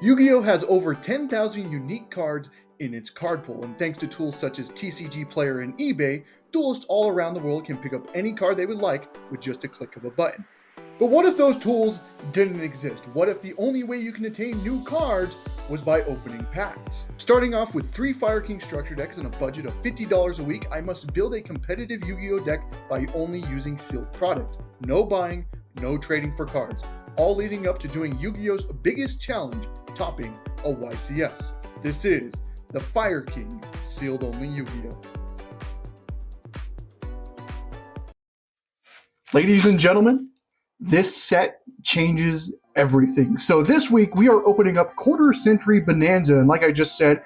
Yu-Gi-Oh has over 10,000 unique cards in its card pool, and thanks to tools such as TCG Player and eBay, duelists all around the world can pick up any card they would like with just a click of a button. But what if those tools didn't exist? What if the only way you can attain new cards was by opening packs? Starting off with 3 Fire King structure decks and a budget of $50 a week, I must build a competitive Yu-Gi-Oh deck by only using sealed product. No buying, no trading for cards, all leading up to doing Yu-Gi-Oh's biggest challenge, topping a YCS. This is the Fire King Sealed Only Yu-Gi-Oh! Ladies and gentlemen, this set changes everything. So this week we are opening up Quarter Century Bonanza, and like I just said,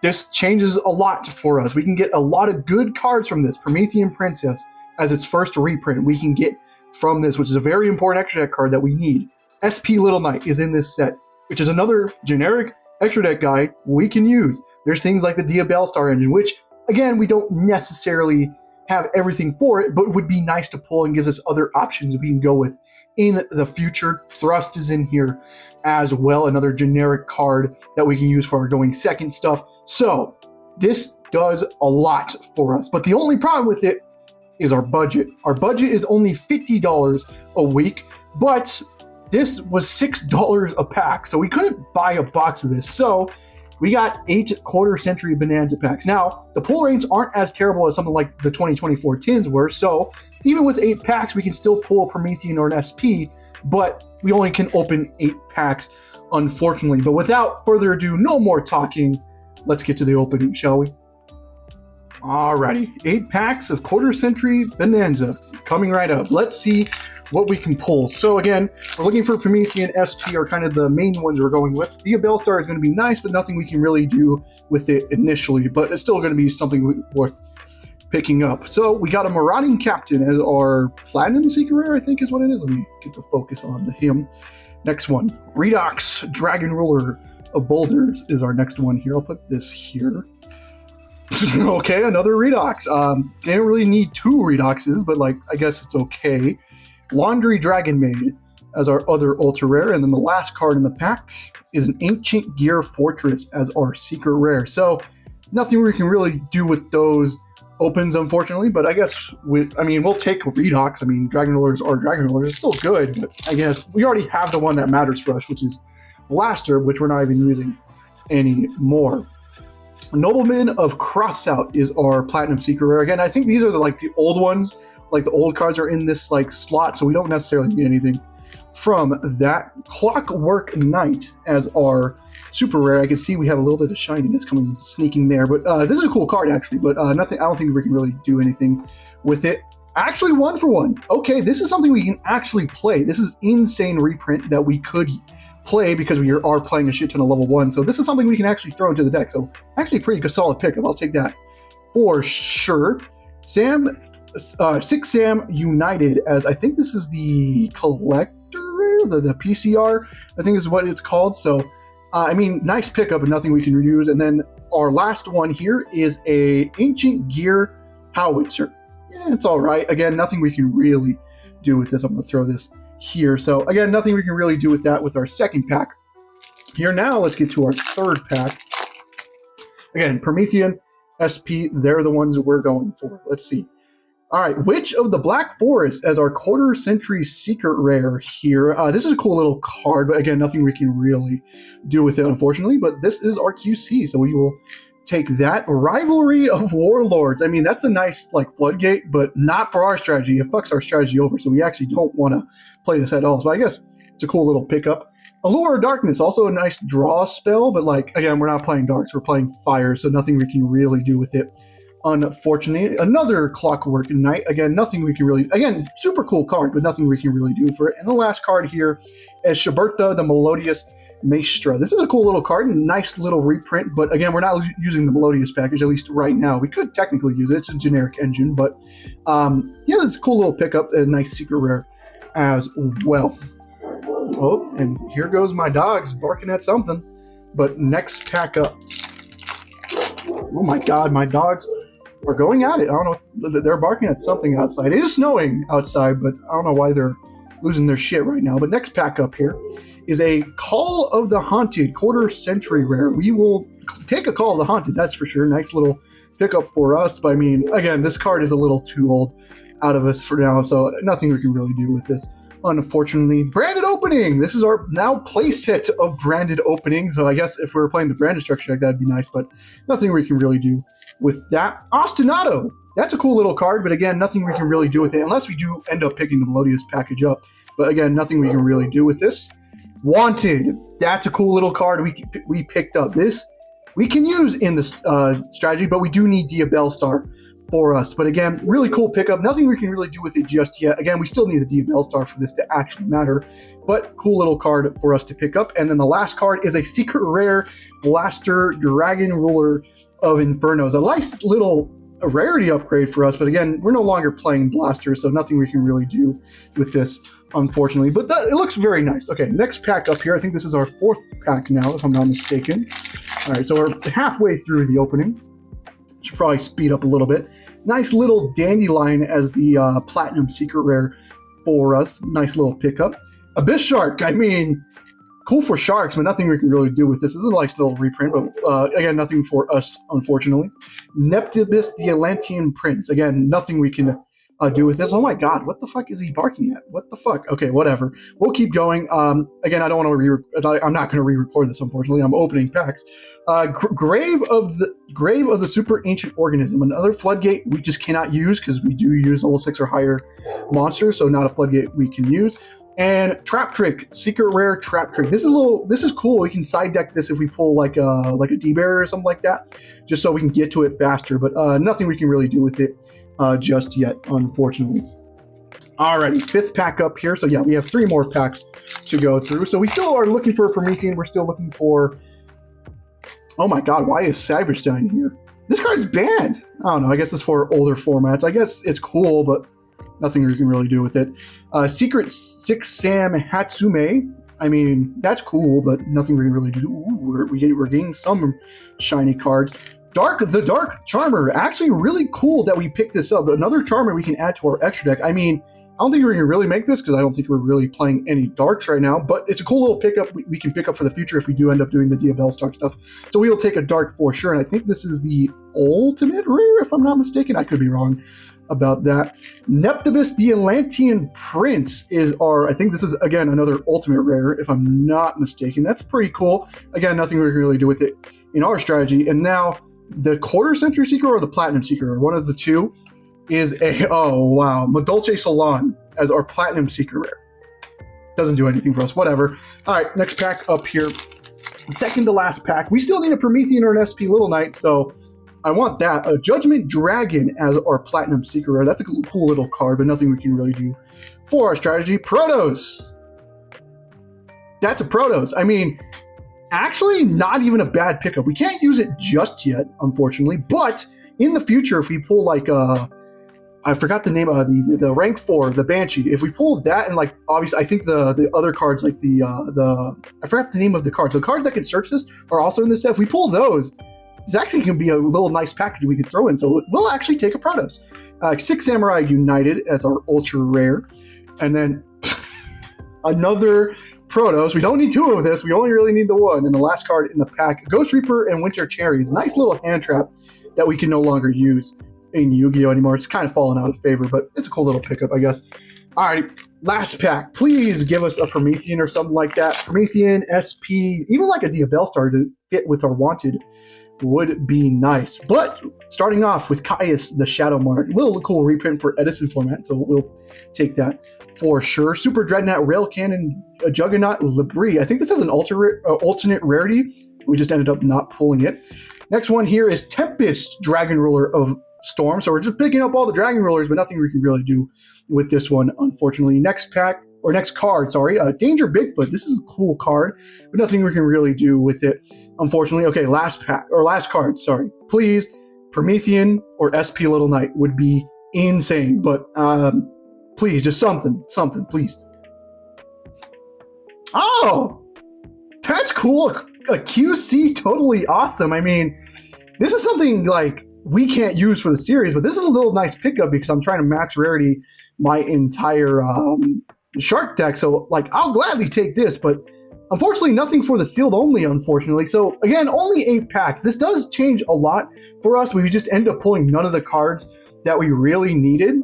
this changes a lot for us. We can get a lot of good cards from this. Promethean Princess as its first reprint we can get from this, which is a very important extra deck card that we need. SP Little Knight is in this set, which is another generic extra deck guy we can use. There's things like the Diabell Star engine, which again we don't necessarily have everything for it, but would be nice to pull and gives us other options we can go with in the future. Thrust is in here as well, another generic card that we can use for our going second stuff. So this does a lot for us, but the only problem with it is our budget. Our budget is only $50 a week, but this was $6 a pack, so we couldn't buy a box of this. So we got 8 Quarter Century Bonanza packs. Now, the pull rates aren't as terrible as something like the 2024 tins were, so even with 8 packs, we can still pull a Promethean or an SP, but we only can open 8 packs, unfortunately. But without further ado, no more talking, let's get to the opening, shall we? Alrighty, 8 packs of Quarter Century Bonanza coming right up. Let's see what we can pull. So again, we're looking for Promethean, SP are kind of the main ones we're going with. Diabell Star is going to be nice, but nothing we can really do with it initially, but it's still going to be something worth picking up. So we got a Marauding Captain as our Platinum Seeker Rare, I think is what it is. Let me get the focus on him. Next one, Redox Dragon Ruler of Boulders is our next one here. I'll put this here. Okay, another Redox. Didn't really need 2 Redoxes, but like I guess it's okay. Laundry Dragon Maid as our other ultra rare, and then the last card in the pack is an Ancient Gear Fortress as our secret rare. So nothing we can really do with those opens, unfortunately, but I guess we'll take Redox. I mean, Dragon Rulers are Dragon Rulers. It's still good, but I guess we already have the one that matters for us, which is Blaster, which we're not even using anymore. Nobleman of Crossout is our Platinum Seeker Rare. Again, I think these are the old ones. Like the old cards are in this slot, so we don't necessarily need anything from that. Clockwork Knight as our super rare. I can see we have a little bit of shininess sneaking there, but this is a cool card actually. But nothing. I don't think we can really do anything with it. Actually, 1 for 1. Okay, this is something we can actually play. This is insane reprint that we could play because we are playing a shit ton of level 1. So this is something we can actually throw into the deck. So actually, pretty good, solid pickup. I'll take that for sure. Six Sam United, as I think this is the collector rare, the PCR, I think is what it's called. So, nice pickup and nothing we can reuse. And then our last one here is a Ancient Gear Howitzer. Yeah, it's all right. Again, nothing we can really do with this. I'm going to throw this here. So again, nothing we can really do with that with our second pack. Here now, let's get to our third pack. Again, Promethean, SP, they're the ones we're going for. Let's see. All right, Witch of the Black Forest as our Quarter Century Secret Rare here. This is a cool little card, but again, nothing we can really do with it, unfortunately. But this is our QC, so we will take that. Rivalry of Warlords. I mean, that's a nice floodgate, but not for our strategy. It fucks our strategy over, so we actually don't want to play this at all. So I guess it's a cool little pickup. Allure of Darkness, also a nice draw spell, but again, we're not playing darks, we're playing fire, so nothing we can really do with it. Unfortunately, another Clockwork Knight. Again, nothing we can really... Again, super cool card, but nothing we can really do for it. And the last card here is Shaberta, the Melodious Maestra. This is a cool little card, nice little reprint, but again, we're not using the Melodious package, at least right now. We could technically use it. It's a generic engine, but yeah, it's a cool little pickup, a nice secret rare as well. Oh, and here goes my dogs barking at something. But next pack up. Oh my god, my dogs are going at it. I don't know. They're barking at something outside. It is snowing outside, but I don't know why they're losing their shit right now. But next pack up here is a Call of the Haunted quarter century rare. We will take a Call of the Haunted, that's for sure. Nice little pickup for us. But I mean, again, this card is a little too old out of us for now, so nothing we can really do with this. Unfortunately, branded opening. This is our now play set of branded openings. So I guess if we were playing the branded structure deck, that'd be nice, but nothing we can really do with that. Ostinato. That's a cool little card, but again, nothing we can really do with it unless we do end up picking the Melodious package up. But again, nothing we can really do with this. Wanted. That's a cool little card we picked up. This we can use in the strategy, but we do need Diabellstar for us. But again, really cool pickup. Nothing we can really do with it just yet. Again, we still need the Diabellstar for this to actually matter, but cool little card for us to pick up. And then the last card is a secret rare Blaster Dragon Ruler of Infernos. A nice little rarity upgrade for us, but again, we're no longer playing Blaster, so nothing we can really do with this, unfortunately. But it looks very nice. Okay, next pack up here. I think this is our 4th pack now, if I'm not mistaken. All right, so we're halfway through the opening. Should probably speed up a little bit. Nice little Dandelion as the Platinum Secret Rare for us. Nice little pickup. Abyss Shark, I mean, cool for sharks, but nothing we can really do with this. This is a nice little reprint, but again, nothing for us, unfortunately. Neptibus, the Atlantean Prince. Again, nothing we can do with this. Oh my god, what the fuck is he barking at? What the fuck? Okay, whatever. We'll keep going. Again, I don't want to I'm not going to re-record this, unfortunately. I'm opening packs. Grave of the Super Ancient Organism. Another floodgate we just cannot use because we do use level 6 or higher monsters, so not a floodgate we can use. And Trap Trick, secret rare Trap Trick. This is cool. We can side deck this if we pull like a D-Bear or something like that, just so we can get to it faster. But nothing we can really do with it just yet, unfortunately. Alrighty, 5th pack up here. So yeah, we have 3 more packs to go through. So we still are looking for a Promethean. We're still looking for. Oh my god, why is Cyberstein here? This card's banned. I don't know. I guess it's for older formats. I guess it's cool, but nothing we can really do with it. Secret 6 Sam Hatsume. I mean, that's cool, but nothing we can really do. Ooh, we're getting some shiny cards. The Dark Charmer. Actually, really cool that we picked this up. Another Charmer we can add to our extra deck. I mean, I don't think we can really make this because I don't think we're really playing any Darks right now, but it's a cool little pickup we can pick up for the future if we do end up doing the Diabellstar stuff. So we will take a Dark for sure, and I think this is the ultimate rare, if I'm not mistaken. I could be wrong about that. Neptibus, the Atlantean Prince is I think this is, again, another ultimate rare, if I'm not mistaken. That's pretty cool. Again, nothing we can really do with it in our strategy. And now, the Quarter Century Secret or the Platinum Secret, or one of the two, is oh wow, Madolce Salon as our Platinum Secret rare. Doesn't do anything for us, whatever. All right, next pack up here. Second to last pack. We still need a Promethean or an SP Little Knight, so I want that. A Judgment Dragon as our Platinum Secret rare. That's a cool little card, but nothing we can really do for our strategy. Protos. That's a Protos. I mean, actually not even a bad pickup. We can't use it just yet, unfortunately, but in the future, if we pull like I forgot the name of the rank 4, the Banshee. If we pull that, and like obviously, I think the other cards like I forgot the name of the cards. The cards that can search this are also in this set. If we pull those, this actually can be a little nice package we could throw in. So we'll actually take a Protos. 6 Samurai United as our ultra rare, and then another Protos. We don't need 2 of this. We only really need the 1. And the last card in the pack, Ghost Reaper and Winter Cherries. Nice little hand trap that we can no longer use in Yu-Gi-Oh anymore. It's kind of fallen out of favor, but it's a cool little pickup, I guess. All right, last pack. Please give us a Promethean or something like that. Promethean, SP, even like a Diabellstar to fit with our wanted would be nice. But starting off with Caius, the Shadow Monarch. Little cool reprint for Edison format, so we'll take that for sure. Super Dreadnought, Rail Cannon, a Juggernaut, Labrie. I think this has an alternate rarity. We just ended up not pulling it. Next one here is Tempest, Dragon Ruler of Storm. So we're just picking up all the Dragon Rulers, but nothing we can really do with this one, unfortunately. Next card, Danger Bigfoot. This is a cool card, but nothing we can really do with it, unfortunately. Okay, last card, sorry. Please, Promethean or SP Little Knight would be insane, but please, just something, please. Oh, that's cool. A QC, totally awesome. I mean, this is something like we can't use for the series, but this is a little nice pickup because I'm trying to max rarity my entire shark deck. So like, I'll gladly take this, but Unfortunately, nothing for the sealed only, unfortunately. So again, only 8 packs. This does change a lot for us. We just end up pulling none of the cards that we really needed.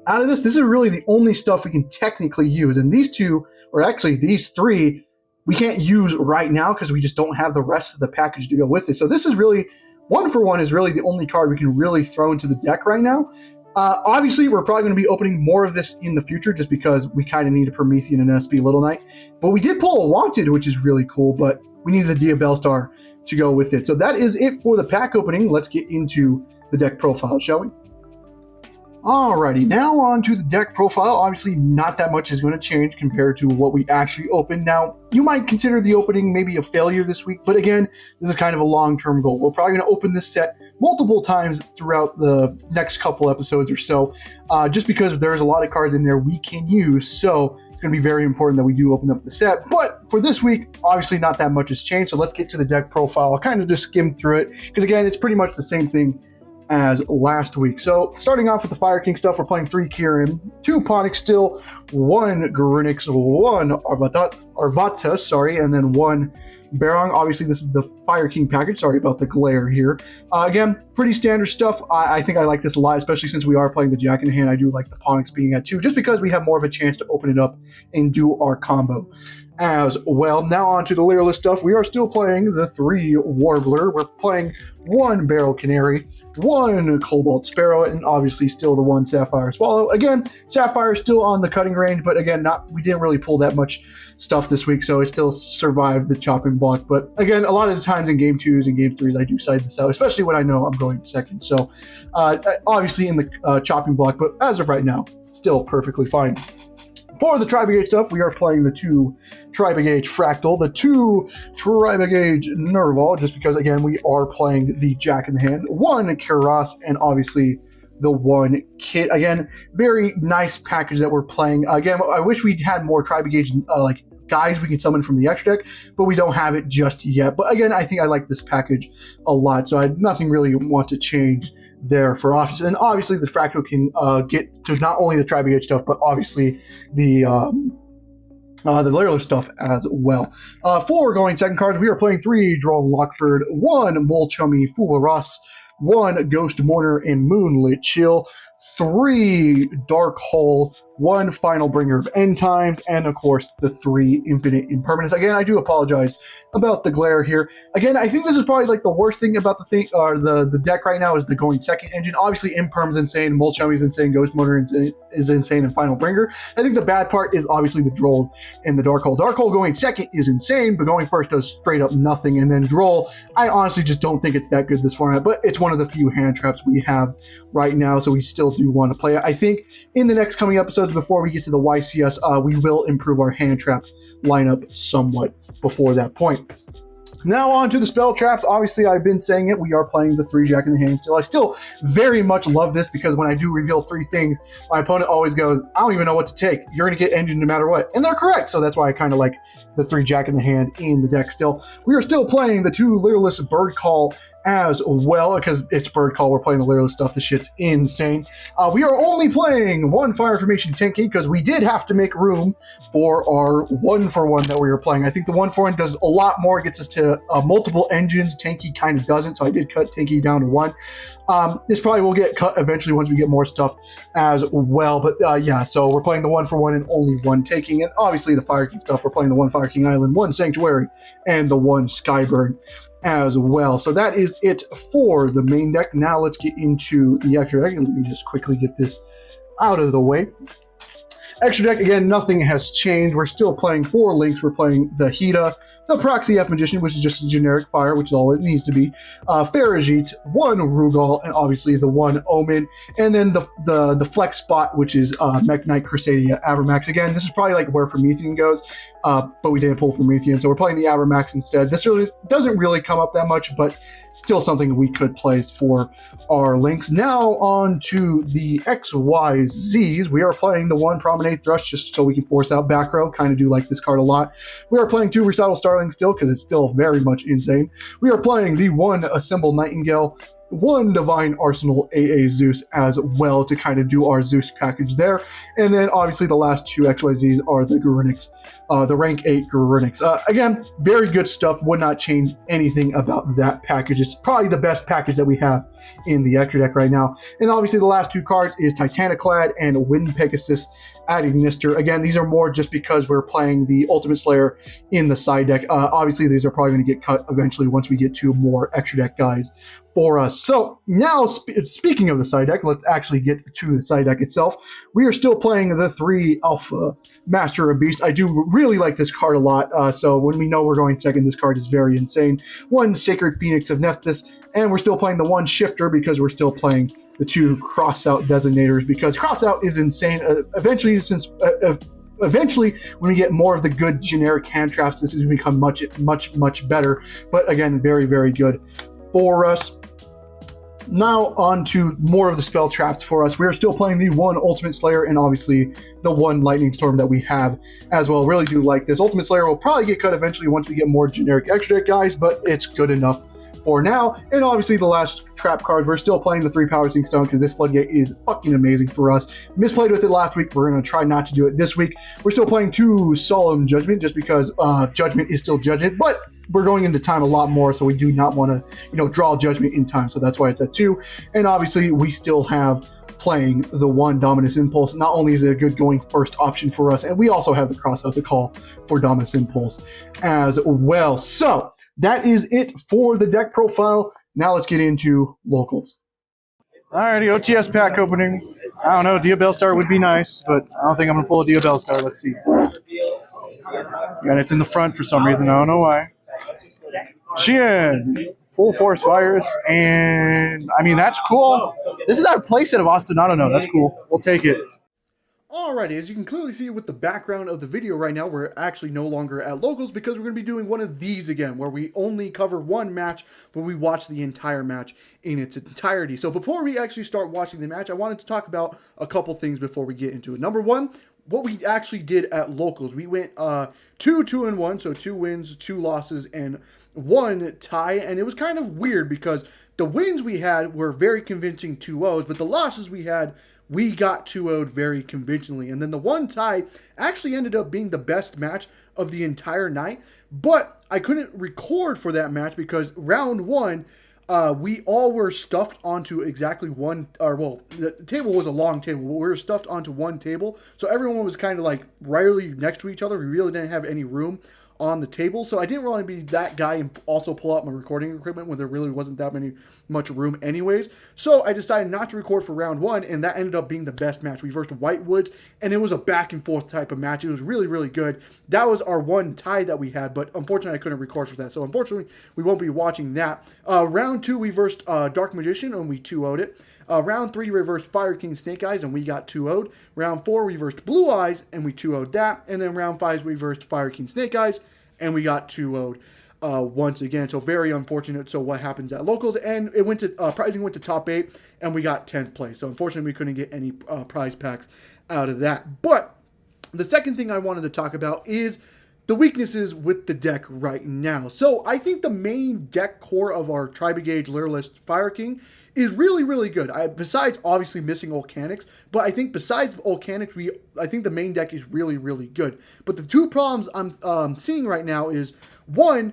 Out of this is really the only stuff we can technically use. And these two, or actually these 3, we can't use right now because we just don't have the rest of the package to go with it. So this is really, 1-for-1 is really the only card we can really throw into the deck right now. Obviously, we're probably going to be opening more of this in the future just because we kind of need a Promethean and SB Little Knight. But we did pull a Wanted, which is really cool, but we needed the Dia Bellstar to go with it. So that is it for the pack opening. Let's get into the deck profile, shall we? Alrighty, now on to the deck profile. Obviously, not that much is going to change compared to what we actually opened. Now, you might consider the opening maybe a failure this week, but again, this is kind of a long-term goal. We're probably going to open this set multiple times throughout the next couple episodes or so, just because there's a lot of cards in there we can use, so it's going to be very important that we do open up the set. But for this week, obviously not that much has changed, so let's get to the deck profile. I'll kind of just skim through it, because again, it's pretty much the same thing as last week. So starting off with the Fire King stuff, we're playing 3 Kirin, 2 Ponic Steel, 1 Grinix, 1 Arvata, and then 1 Barong. Obviously, this is the Fire King package. Sorry about the glare here. Again, pretty standard stuff. I think I like this a lot, especially since we are playing the Jack in the Hand. I do like the Ponics being at 2, just because we have more of a chance to open it up and do our combo as well. Now on to the Leerless stuff. We are still playing the 3 Warbler. We're playing 1 Barrel Canary, 1 Cobalt Sparrow, and obviously still the 1 Sapphire Swallow. Again, Sapphire is still on the cutting range, but again, we didn't really pull that much stuff this week, so it still survived the chopping block. But again, a lot of the times in Game 2s and Game 3s, I do side this out, especially when I know I'm going second. So obviously in the chopping block, but as of right now, still perfectly fine. For the Tri-Brigade stuff, we are playing the 2 Tri-Brigade Fractal, the 2 Tri-Brigade Nerval, just because, again, we are playing the Jack in the Hand, 1 Keras, and obviously the 1 Kit. Again, very nice package that we're playing. Again, I wish we'd had more Tri-Brigade, guys we can summon from the extra deck, but we don't have it just yet. But again, I think I like this package a lot, so I nothing really want to change there for office. And obviously the Fractal can get to not only the Tri-Brigade stuff, but obviously the Leerless stuff as well. For going second cards, we are playing 3 Drone Lockbird, 1 Mole Chummy Fuwaras, 1 Ghost Mourner and Moonlit Chill, 3 Dark Hole, 1 Final Bringer of End Times, and of course the 3 Infinite Impermanence. Again, I do apologize about the glare here. Again, I think this is probably like the worst thing about the deck right now is the going second engine. Obviously, Imperm's insane, Molchummy is insane, Ghost Motor is insane, and Final Bringer. I think the bad part is obviously the Droll and the Dark Hole. Dark Hole going second is insane, but going first does straight up nothing. And then Droll, I honestly just don't think it's that good this format, but it's one of the few hand traps we have right now, so we still do want to play it. I think in the next coming episodes, before we get to the YCS, we will improve our hand trap lineup somewhat before that point. Now on to the spell traps. Obviously, I've been saying it. We are playing the 3 Jack in the Hand still. I still very much love this because when I do reveal 3 things, my opponent always goes, I don't even know what to take. You're going to get engine no matter what. And they're correct. So that's why I kind of like the 3 Jack in the Hand in the deck still. We are still playing the 2 Leerless Bird Call as well because it's Bird Call. We're playing the Leerless stuff. The shit's insane. We are only playing 1 Fire Formation Tenki because we did have to make room for our 1-for-1 that we were playing. I think the 1-for-1 does a lot more. It gets us to multiple engines. Tenki kind of doesn't, so I did cut Tenki down to 1. This probably will get cut eventually once we get more stuff as well. But yeah, so we're playing the 1-for-1 and only 1 taking. And obviously the Fire King stuff, we're playing the 1 Fire King Island, 1 Sanctuary, and the 1 Skyburn as well. So that is it for the main deck. Now let's get into the extra deck, and let me just quickly get this out of the way. Extra deck, again, nothing has changed. We're still playing 4 links. We're playing the Hida, the Proxy F Magician, which is just a generic fire, which is all it needs to be, Farajit, 1 Rugal, and obviously the 1 Omen, and then the flex spot, which is Mech Knight Crusadia Avermax. Again, this is probably like where Promethean goes, but we didn't pull Promethean, so we're playing the Avermax instead. This really doesn't really come up that much, but still something we could place for our links. Now on to the XYZs. We are playing the 1 Promenade Thrush just so we can force out back row. Kind of do like this card a lot. We are playing 2 Recital Starling still because it's still very much insane. We are playing the 1 Assemble Nightingale, one Divine Arsenal AA Zeus as well to kind of do our Zeus package there. And then obviously the last two XYZs are the Gurunix, the rank 8 Gurunix. Again, very good stuff. Would not change anything about that package. It's probably the best package that we have in the extra deck right now. And obviously the last two cards is Titaniclad and Wind Pegasus Adignister. Again, these are more just because we're playing the Ultimate Slayer in the side deck. Obviously, these are probably going to get cut eventually once we get to more extra deck guys for us. So now, speaking of the side deck, let's actually get to the side deck itself. We are still playing the 3 Alpha Master of Beast. I do really like this card a lot. So when we know we're going second, this card is very insane. 1 Sacred Phoenix of Nephthys, and we're still playing the 1 Shifter because we're still playing the 2 Crossout Designators because Crossout is insane. Eventually, when we get more of the good generic hand traps, this is going to become much better. But again, very, very good for us. Now on to more of the spell traps for us. We are still playing the 1 Ultimate Slayer and obviously the 1 Lightning Storm that we have as well. Really do like this. Ultimate Slayer will probably get cut eventually once we get more generic extra deck guys, but it's good enough for now. And obviously the last trap cards, we're still playing the 3 Power Sink Stone because this Floodgate is fucking amazing for us. Misplayed with it last week. We're going to try not to do it this week. We're still playing 2 Solemn Judgment just because Judgment is still Judgment, but we're going into time a lot more, so we do not want to, draw Judgment in time. So that's why it's at 2. And obviously we still have playing the 1 Dominus Impulse. Not only is it a good going first option for us, and we also have the Crossout to call for Dominus Impulse as well. So that is it for the deck profile. Now let's get into locals. Alrighty, OTS pack opening. I don't know, Diabell Star would be nice, but I don't think I'm going to pull a Diabell Star. Let's see. And it's in the front for some reason. I don't know why. Xian, Full Force Virus, and I mean, that's cool. This is our playset of Austin. I don't know. That's cool. We'll take it. Alrighty, as you can clearly see with the background of the video right now, we're actually no longer at locals because we're going to be doing one of these again, where we only cover one match, but we watch the entire match in its entirety. So before we actually start watching the match, I wanted to talk about a couple things before we get into it. Number one, what we actually did at locals. We went 2-2-1, so 2 wins, 2 losses, and 1 tie, and it was kind of weird because the wins we had were very convincing 2-0s, but the losses we got 2-0'd very convincingly. And then the 1 tie actually ended up being the best match of the entire night, but I couldn't record for that match because round 1, we all were stuffed onto exactly one, the table was a long table, but we were stuffed onto one table, so everyone was kind of like rarely next to each other. We really didn't have any room on the table, so I didn't want to be that guy and also pull out my recording equipment when there really wasn't that much room anyways. So I decided not to record for round 1, and that ended up being the best match. We versed Whitewoods, and it was a back and forth type of match. It was really, really good. That was our 1 tie that we had, but unfortunately I couldn't record for that, so unfortunately we won't be watching that. Round 2 we versed Dark Magician, and we 2-0'd it. Round 3, reversed Fire King Snake Eyes, and we got 2-0'd. Round 4, we reversed Blue Eyes, and we 2-0'd that. And then round 5, we reversed Fire King Snake Eyes, and we got 2-0'd once again. So very unfortunate. So what happens at locals? And it went to prizing went to top 8, and we got 10th place. So unfortunately, we couldn't get any prize packs out of that. But the second thing I wanted to talk about is the weaknesses with the deck right now. So I think the main deck core of our Tri-Brigade Lurelist Fire King is really, really good. Besides obviously missing Volcanics, but I think besides Volcanics, I think the main deck is really, really good. But the 2 problems I'm seeing right now is, 1,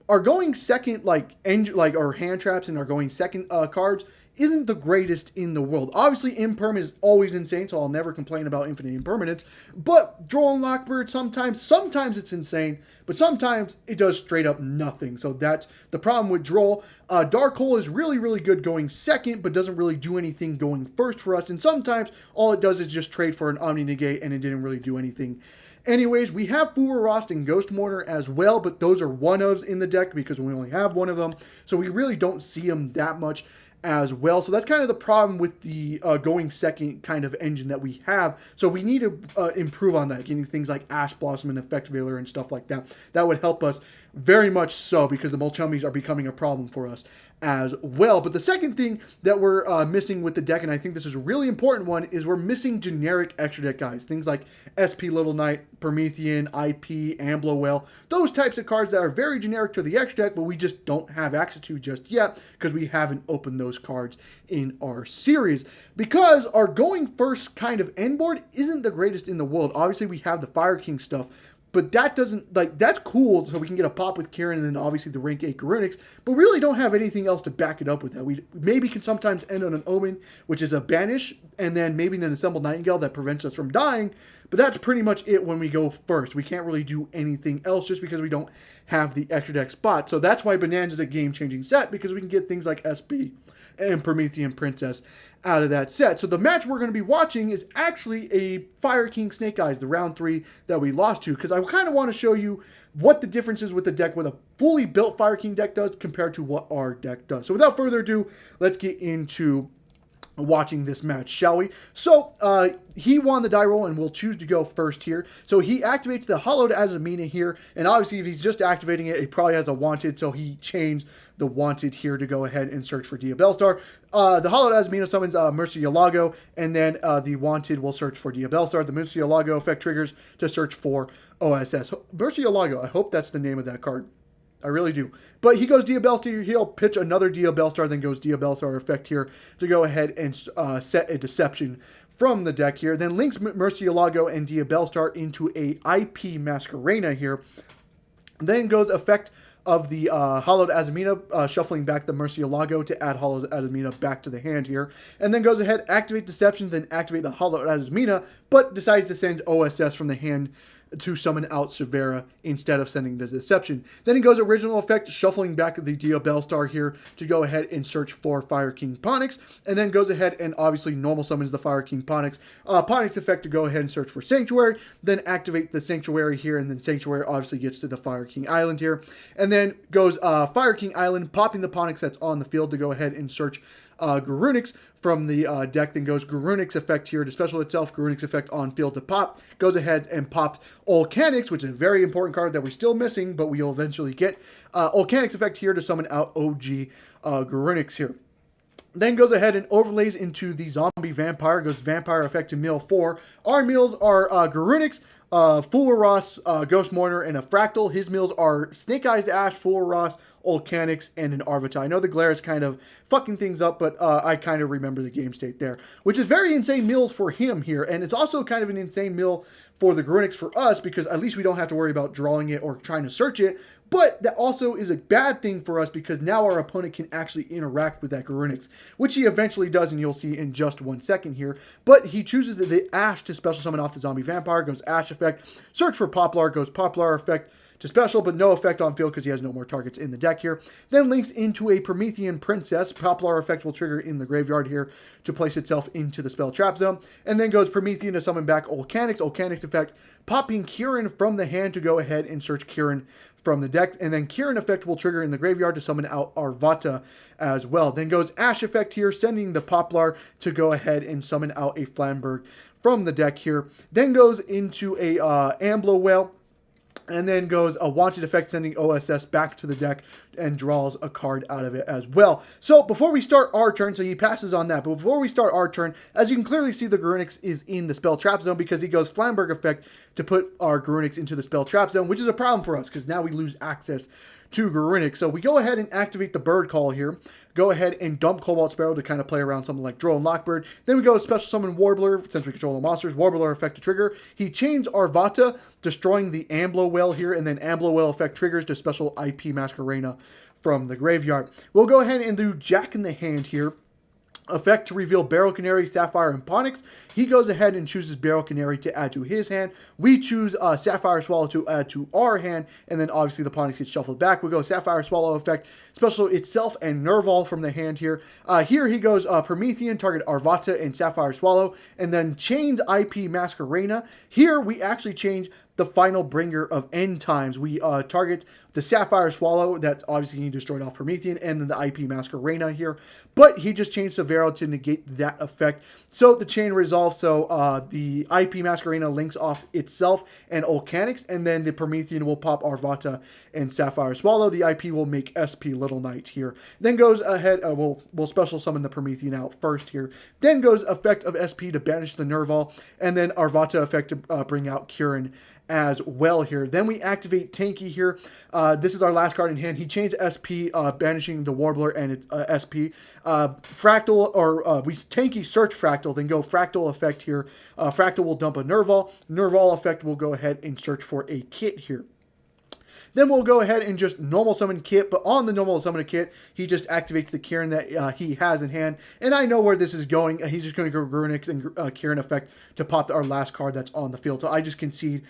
our going second our hand traps and our going second cards isn't the greatest in the world. Obviously, Imperm is always insane, so I'll never complain about Infinite Impermanence. But Droll and Lockbird, sometimes it's insane, but sometimes it does straight up nothing. So that's the problem with Droll. Dark Hole is really, really good going second, but doesn't really do anything going first for us. And sometimes all it does is just trade for an Omni Negate, and it didn't really do anything. Anyways, we have Fuwa Rost and Ghost Mortar as well, but those are one-ofs in the deck because we only have one of them. So we really don't see them that much as well. So that's kind of the problem with the going second kind of engine that we have. So we need to improve on that, getting things like Ash Blossom and Effect Veiler and stuff like that. That would help us Very much so, because the Molchummies are becoming a problem for us as well. But the second thing that we're missing with the deck, and I think this is a really important one, is we're missing generic extra deck guys. Things like SP Little Knight, Promethean, IP, Amblo Whale. Those types of cards that are very generic to the extra deck, but we just don't have access to just yet because we haven't opened those cards in our series. Because our going first kind of end board isn't the greatest in the world. Obviously, we have the Fire King stuff, but that doesn't, like, that's cool, so we can get a pop with Kieran and then obviously the rank 8 Garunix, but really don't have anything else to back it up with that. We maybe can sometimes end on an Omen, which is a banish, and then maybe an Assembled Nightingale that prevents us from dying, but that's pretty much it when we go first. We can't really do anything else just because we don't have the extra deck spot. So that's why Bonanza is a game-changing set, because we can get things like SP and Promethean Princess out of that set. So the match we're going to be watching is actually a Fire King Snake Eyes, the round 3 that we lost to, because I kind of want to show you what the difference is with the deck, what a fully built Fire King deck does compared to what our deck does. So without further ado, let's get into watching this match, shall we? So, he won the die roll and will choose to go first here. So he activates the Hollowed Azamina here, and obviously if he's just activating it, he probably has a Wanted, so he changed the Wanted here to go ahead and search for Diabellstar. The Hollowed Azamina summons Murcielago, and then the Wanted will search for Diabellstar. The Murcielago effect triggers to search for OSS. Murcielago, I hope that's the name of that card. I really do. But he goes Diabellstar, he'll pitch another Diabellstar, then goes Diabellstar effect here to go ahead and set a Deception from the deck here. Then links Murcielago and Diabellstar into a IP Masquerena here. Then goes effect of the Hollowed Azamina, shuffling back the Murcielago to add Hollowed Azamina back to the hand here. And then goes ahead, activate Deception, then activate the Hollowed Azamina, but decides to send OSS from the hand to summon out Severa instead of sending the Deception. Then he goes original effect, shuffling back the Diabellstar here to go ahead and search for Fire King Ponix, and then goes ahead and obviously normal summons the Fire King Ponix. Ponix effect to go ahead and search for Sanctuary, then activate the Sanctuary here, and then Sanctuary obviously gets to the Fire King Island here, and then goes Fire King Island, popping the Ponix that's on the field to go ahead and search Garunix from the deck. Then goes Garunix effect here to special itself, Garunix effect on field to pop, goes ahead and pops Olcanix, which is a very important card that we're still missing, but we'll eventually get. Olcanix effect here to summon out OG Garunix here. Then goes ahead and overlays into the Zombie Vampire, goes Vampire effect to mill 4. Our mills are Garunix, Fulleros, Ghost Mourner, and a Fractal. His mills are Snake Eyes Ash, Fulleros, Olcanix, and an Arvita. I know the glare is kind of fucking things up, but I kind of remember the game state there, which is very insane mills for him here, and it's also kind of an insane mill for the Garunix for us, because at least we don't have to worry about drawing it or trying to search it, but that also is a bad thing for us because now our opponent can actually interact with that Garunix, which he eventually does, and you'll see in just 1 second here. But he chooses the Ash to special summon off the Zombie Vampire, goes Ash effect, search for Poplar, goes Poplar effect to special, but no effect on field because he has no more targets in the deck here. Then links into a Promethean Princess. Poplar effect will trigger in the graveyard here to place itself into the spell trap zone. And then goes Promethean to summon back Olcanix. Olcanix effect popping Kieran from the hand to go ahead and search Kieran from the deck. And then Kieran effect will trigger in the graveyard to summon out Arvata as well. Then goes Ash effect here, sending the Poplar to go ahead and summon out a Flamberg from the deck here. Then goes into a Amblo Whale, and then goes a Wanted effect, sending OSS back to the deck and draws a card out of it as well. So before we start our turn, so he passes on that, but before we start our turn, as you can clearly see, the Garunix is in the spell trap zone because he goes Flamberg effect to put our Garunix into the spell trap zone, which is a problem for us because now we lose access to Garunix. So we go ahead and activate the Bird Call here. Go ahead and dump Cobalt Sparrow to kind of play around something like Drone Lockbird. Then we go special summon Warbler, since we control the monsters. Warbler effect to trigger. He chains Arvata, destroying the Amblo Whale here, and then Amblo Whale effect triggers to special IP Masquerena from the graveyard. We'll go ahead and do Jack in the Hand here. Effect to reveal Barrel Canary, Sapphire, and Ponix. He goes ahead and chooses Barrel Canary to add to his hand. We choose Sapphire Swallow to add to our hand, and then obviously the Ponix gets shuffled back. We go Sapphire Swallow effect, special itself and Nerval from the hand here. Here he goes Promethean, target Arvata and Sapphire Swallow, and then chained IP Masquerena. Here we actually change the final bringer of end times. We target the Sapphire Swallow, that's obviously getting destroyed off Promethean, and then the IP Masquerena here. But he just changed Severo to negate that effect. So the chain resolves, so the IP Masquerena links off itself and Volcanics, and then the Promethean will pop Arvata and Sapphire Swallow. The IP will make SP Little Knight here. Then goes ahead, we'll special summon the Promethean out first here. Then goes effect of SP to banish the Nerval, and then Arvata effect to bring out Kieran as well here. Then we activate Tanky here. This is our last card in hand. He changed SP, banishing the Warbler and its SP. Fractal, or we Tanky search Fractal, then go Fractal effect here. Fractal will dump a Nerval. Nerval effect will go ahead and search for a kit here. Then we'll go ahead and just normal summon Kit, but on the normal summon Kit, he just activates the Kieran that he has in hand. And I know where this is going. He's just going to go Grunix and Kieran effect to pop our last card that's on the field. So I just concede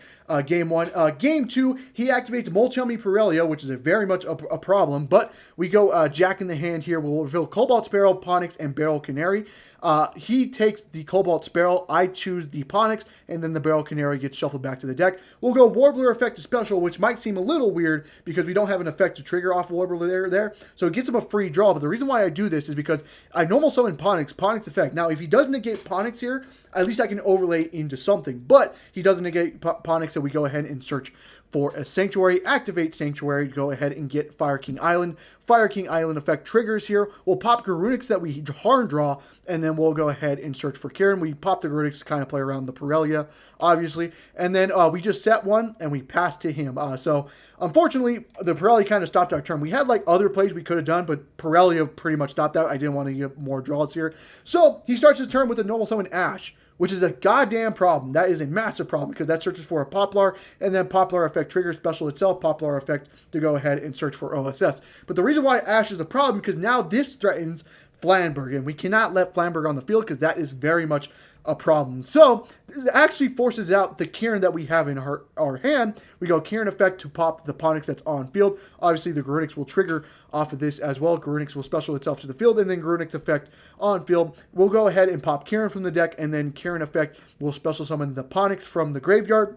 game 1. Game 2, he activates Molchelmy Pirellia, which is very much a problem, but we go Jack in the hand here. We'll reveal Cobalt Sparrow, Ponix, and Barrel Canary. He takes the Cobalt Sparrow, I choose the Ponix, and then the Barrel Canary gets shuffled back to the deck. We'll go Warbler effect to special, which might seem a little weird because we don't have an effect to trigger off Warbler there. So it gets him a free draw, but the reason why I do this is because I normal summon Ponix effect. Now, if he does negate Ponix here, at least I can overlay into something, but he doesn't negate Ponix, so we go ahead and search for a Sanctuary. Activate Sanctuary, go ahead and get Fire King Island. Fire King Island effect triggers here. We'll pop Garunix that we hard draw, and then we'll go ahead and search for Kieran. We pop the Garunix to kind of play around the Pirellia, obviously, and then we just set one, and we pass to him. So, unfortunately, the Pirellia kind of stopped our turn. We had, like, other plays we could have done, but Pirellia pretty much stopped that. I didn't want to get more draws here. So, he starts his turn with a normal summon Ash, which is a goddamn problem. That is a massive problem because that searches for a Poplar, and then Poplar effect triggers special itself, Poplar effect to go ahead and search for OSS. But the reason why Ash is a problem, because now this threatens Flamberg, and we cannot let Flamberg on the field because that is very much a problem. So it actually forces out the Kieran that we have in our hand. We go Kieran effect to pop the Ponix that's on field. Obviously, the Garunix will trigger off of this as well. Garunix will special itself to the field, and then Garunix effect on field. We'll go ahead and pop Kieran from the deck, and then Kieran effect will special summon the Ponix from the graveyard.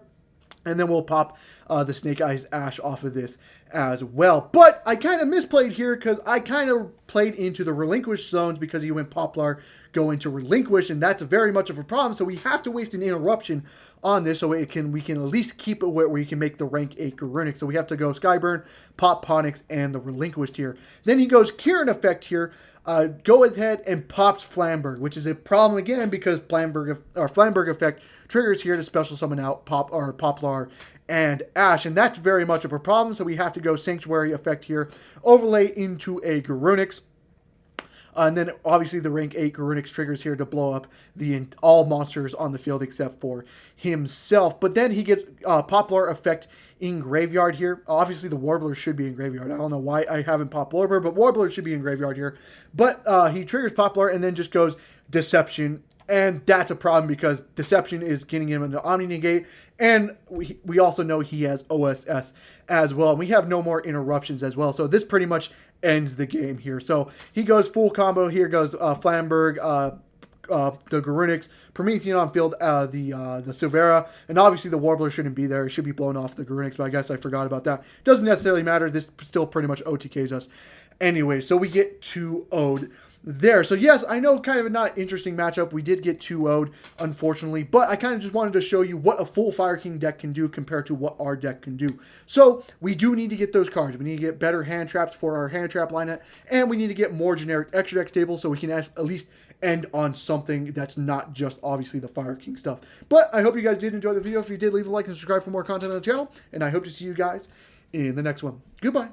And then we'll pop the Snake Eyes Ash off of this as well. But I kind of misplayed here because I kind of played into the Relinquish zones because he went Poplar, go into Relinquish, and that's very much of a problem. So we have to waste an interruption on this so we can at least keep it where we can make the rank 8 Garunix. So we have to go Skyburn, pop Ponix, and the Relinquished here. Then he goes Kieran effect here. Go ahead and pops Flamberg, which is a problem again because Flamberg effect triggers here to special summon out Poplar and Ash, and that's very much of a problem. So we have to go Sanctuary effect here, overlay into a Garunix. And then obviously the rank 8 Garunix triggers here to blow up all monsters on the field except for himself. But then he gets Poplar effect in graveyard here. Obviously the Warbler should be in graveyard. I don't know why I haven't popped Warbler, but Warbler should be in graveyard here. But he triggers Poplar and then just goes Deception. And that's a problem because Deception is getting him into Omni Negate. And we also know he has OSS as well. And we have no more interruptions as well. So this pretty much ends the game here. So he goes full combo. Here goes Flamberg, the Garunix, Promethean on field, the Silvera, and obviously the Warbler shouldn't be there. It should be blown off the Garunix, but I guess I forgot about that. Doesn't necessarily matter. This still pretty much OTKs us anyway. So we get 2-0'd there. So yes, I know kind of a not interesting matchup. We did get 2-0'd, unfortunately, but I kind of just wanted to show you what a full Fire King deck can do compared to what our deck can do. So we do need to get those cards. We need to get better hand traps for our hand trap lineup, and we need to get more generic extra deck tables so we can at least end on something that's not just obviously the Fire King stuff. But I hope you guys did enjoy the video. If you did, leave a like and subscribe for more content on the channel, and I hope to see you guys in the next one. Goodbye.